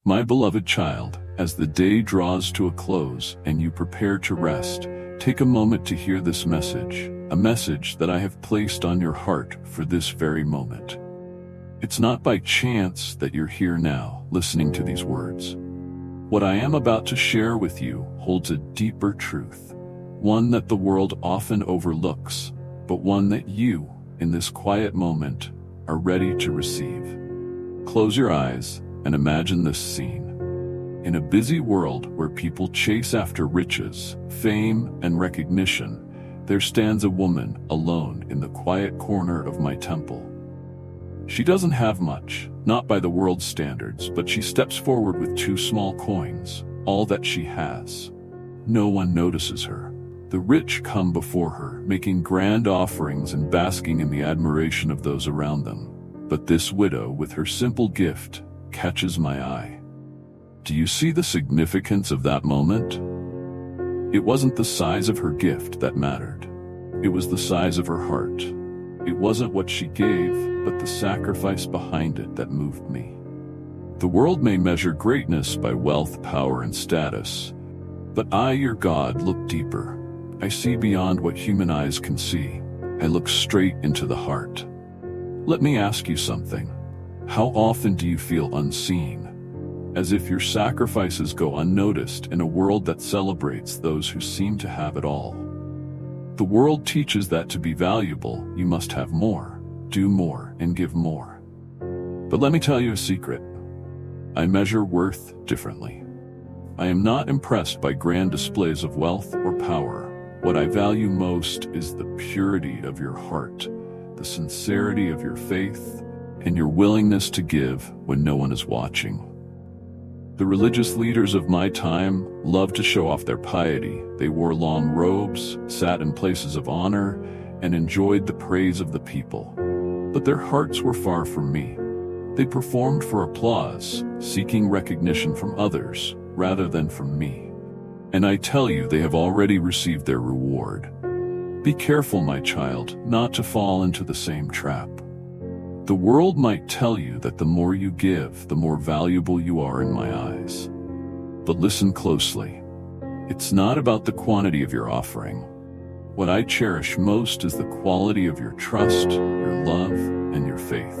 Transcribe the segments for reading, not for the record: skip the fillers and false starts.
My beloved child, as the day draws to a close and you prepare to rest, take a moment to hear this message, a message that I have placed on your heart for this very moment. It's not by chance that you're here now, listening to these words. What I am about to share with you holds a deeper truth, one that the world often overlooks, but one that you, in this quiet moment, are ready to receive. Close your eyes and imagine this scene. In a busy world where people chase after riches, fame, and recognition, there stands a woman alone in the quiet corner of my temple. She doesn't have much, not by the world's standards, but she steps forward with 2 small coins, all that she has. No one notices her. The rich come before her, making grand offerings and basking in the admiration of those around them. But this widow, with her simple gift, catches my eye. Do you see the significance of that moment? It wasn't the size of her gift that mattered. It was the size of her heart. It wasn't what she gave, but the sacrifice behind it that moved me. The world may measure greatness by wealth, power, and status, but I, your God, look deeper. I see beyond what human eyes can see. I look straight into the heart. Let me ask you something. How often do you feel unseen? As if your sacrifices go unnoticed in a world that celebrates those who seem to have it all. The world teaches that to be valuable, you must have more, do more, and give more. But let me tell you a secret. I measure worth differently. I am not impressed by grand displays of wealth or power. What I value most is the purity of your heart, the sincerity of your faith, and your willingness to give when no one is watching. The religious leaders of my time loved to show off their piety. They wore long robes, sat in places of honor, and enjoyed the praise of the people. But their hearts were far from me. They performed for applause, seeking recognition from others rather than from me. And I tell you, they have already received their reward. Be careful, my child, not to fall into the same trap. The world might tell you that the more you give, the more valuable you are in my eyes. But listen closely. It's not about the quantity of your offering. What I cherish most is the quality of your trust, your love, and your faith.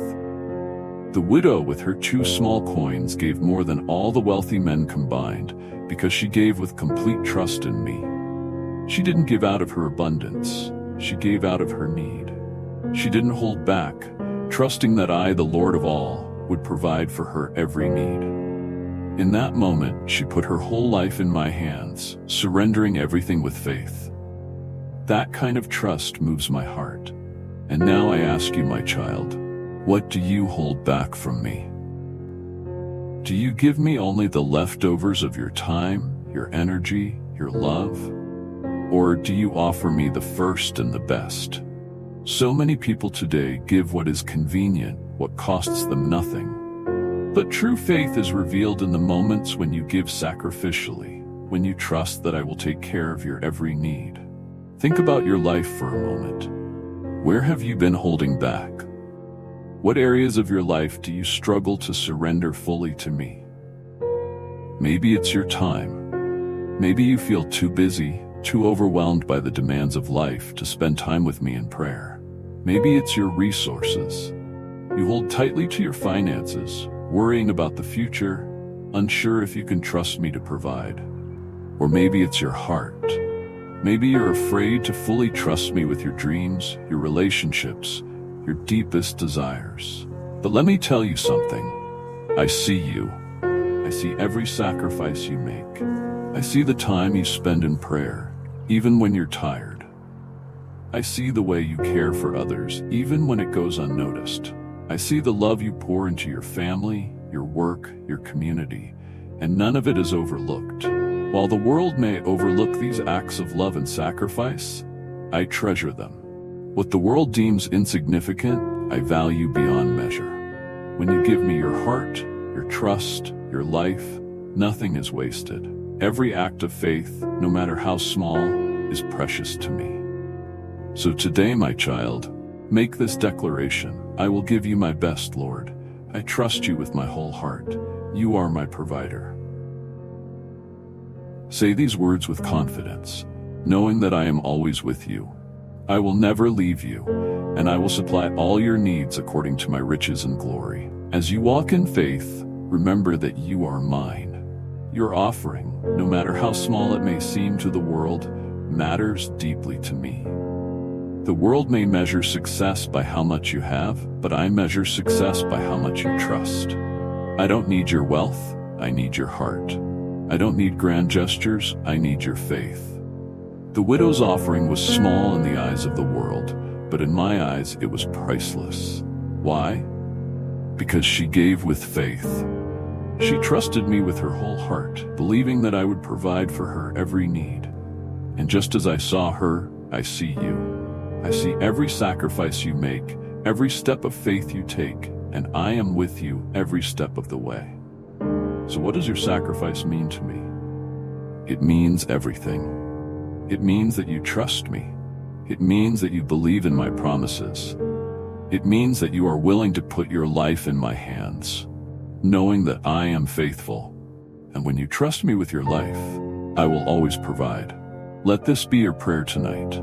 The widow with her 2 small coins gave more than all the wealthy men combined because she gave with complete trust in me. She didn't give out of her abundance. She gave out of her need. She didn't hold back, trusting that I, the Lord of all, would provide for her every need. In that moment, she put her whole life in my hands, surrendering everything with faith. That kind of trust moves my heart. And now I ask you, my child, what do you hold back from me? Do you give me only the leftovers of your time, your energy, your love? Or do you offer me the first and the best? So many people today give what is convenient, what costs them nothing. But true faith is revealed in the moments when you give sacrificially, when you trust that I will take care of your every need. Think about your life for a moment. Where have you been holding back? What areas of your life do you struggle to surrender fully to me? Maybe it's your time. Maybe you feel too busy, too overwhelmed by the demands of life to spend time with me in prayer. Maybe it's your resources. You hold tightly to your finances, worrying about the future, unsure if you can trust me to provide. Or maybe it's your heart. Maybe you're afraid to fully trust me with your dreams, your relationships, your deepest desires. But let me tell you something. I see you. I see every sacrifice you make. I see the time you spend in prayer, even when you're tired. I see the way you care for others, even when it goes unnoticed. I see the love you pour into your family, your work, your community, and none of it is overlooked. While the world may overlook these acts of love and sacrifice, I treasure them. What the world deems insignificant, I value beyond measure. When you give me your heart, your trust, your life, nothing is wasted. Every act of faith, no matter how small, is precious to me. So today, my child, make this declaration. I will give you my best, Lord. I trust you with my whole heart. You are my provider. Say these words with confidence, knowing that I am always with you. I will never leave you, and I will supply all your needs according to my riches and glory. As you walk in faith, remember that you are mine. Your offering, no matter how small it may seem to the world, matters deeply to me. The world may measure success by how much you have, but I measure success by how much you trust. I don't need your wealth, I need your heart. I don't need grand gestures, I need your faith. The widow's offering was small in the eyes of the world, but in my eyes it was priceless. Why? Because she gave with faith. She trusted me with her whole heart, believing that I would provide for her every need. And just as I saw her, I see you. I see every sacrifice you make, every step of faith you take, and I am with you every step of the way. So what does your sacrifice mean to me? It means everything. It means that you trust me. It means that you believe in my promises. It means that you are willing to put your life in my hands, knowing that I am faithful. And when you trust me with your life, I will always provide. Let this be your prayer tonight.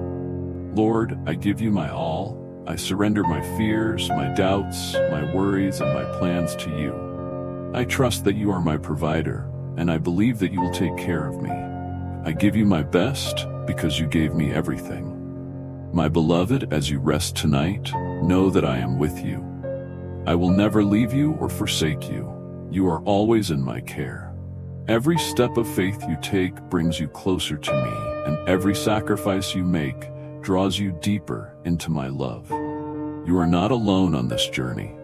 Lord, I give you my all. I surrender my fears, my doubts, my worries, and my plans to you. I trust that you are my provider, and I believe that you will take care of me. I give you my best because you gave me everything. My beloved, as you rest tonight, know that I am with you. I will never leave you or forsake you. You are always in my care. Every step of faith you take brings you closer to me, and every sacrifice you make draws you deeper into my love. You are not alone on this journey.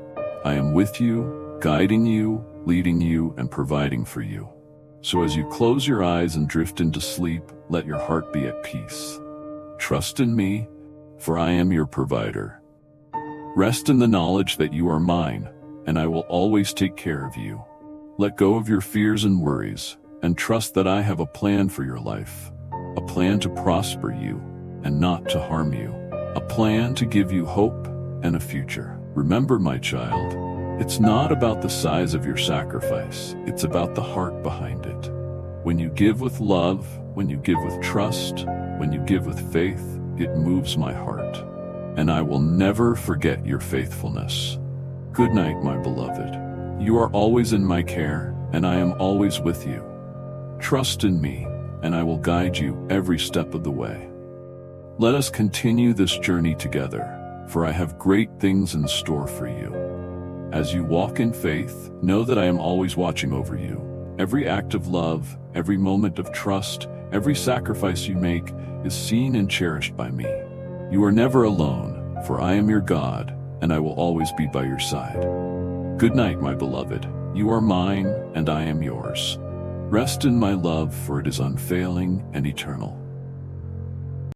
I am with you, guiding you, leading you, and providing for you. So as you close your eyes and drift into sleep, let your heart be at peace. Trust in me, for I am your provider. Rest in the knowledge that you are mine, and I will always take care of you. Let go of your fears and worries, and trust that I have a plan for your life. A plan to prosper you, and not to harm you. A plan to give you hope and a future. Remember, my child, it's not about the size of your sacrifice, it's about the heart behind it. When you give with love, when you give with trust, when you give with faith, it moves my heart. And I will never forget your faithfulness. Good night, my beloved. You are always in my care, and I am always with you. Trust in me, and I will guide you every step of the way. Let us continue this journey together, for I have great things in store for you. As you walk in faith, know that I am always watching over you. Every act of love, every moment of trust, every sacrifice you make is seen and cherished by me. You are never alone, for I am your God, and I will always be by your side. Good night, my beloved. You are mine, and I am yours. Rest in my love, for it is unfailing and eternal.